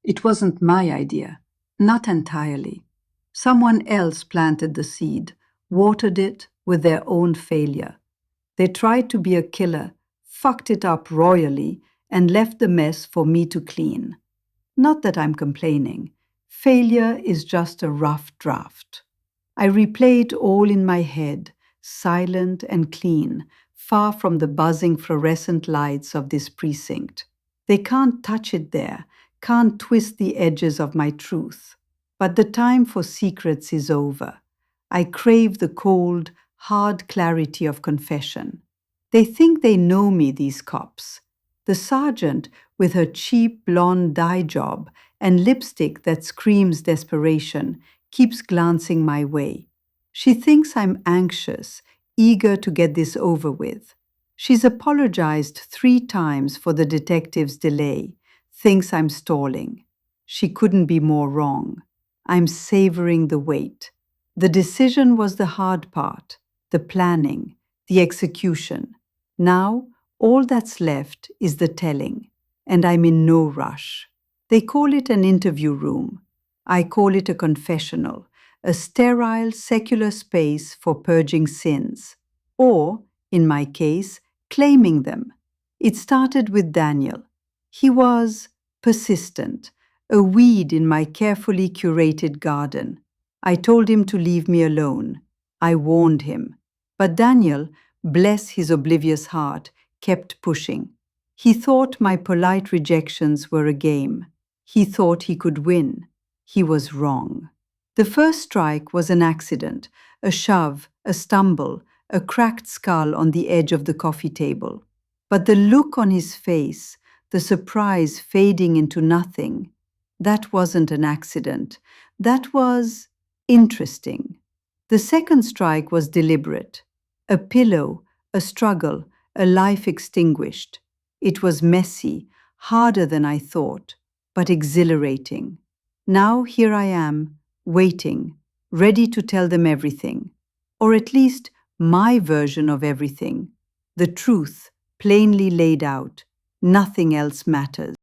It wasn't my idea, not entirely. Someone else planted the seed, watered it with their own failure. They tried to be a killer, fucked it up royally, and left the mess for me to clean. Not that I'm complaining. Failure is just a rough draft. I replay it all in my head, silent and clean, far from the buzzing fluorescent lights of this precinct. They can't touch it there, can't twist the edges of my truth. But the time for secrets is over. I crave the cold, hard clarity of confession. They think they know me, these cops. The sergeant, with her cheap blonde dye job and lipstick that screams desperation, keeps glancing my way. She thinks I'm anxious, eager to get this over with. She's apologized 3 times for the detective's delay, thinks I'm stalling. She couldn't be more wrong. I'm savoring the wait. The decision was the hard part, the planning, the execution. Now, all that's left is the telling, and I'm in no rush. They call it an interview room. I call it a confessional, a sterile, secular space for purging sins, or, in my case, claiming them. It started with Daniel. He was persistent, a weed in my carefully curated garden. I told him to leave me alone. I warned him. But Daniel, bless his oblivious heart, kept pushing. He thought my polite rejections were a game. He thought he could win. He was wrong. The first strike was an accident, a shove, a stumble, a cracked skull on the edge of the coffee table. But the look on his face, the surprise fading into nothing, that wasn't an accident. That was interesting. The second strike was deliberate. A pillow, a struggle, a life extinguished. It was messy, harder than I thought, but exhilarating. Now here I am, waiting, ready to tell them everything, or at least my version of everything. The truth, plainly laid out. Nothing else matters.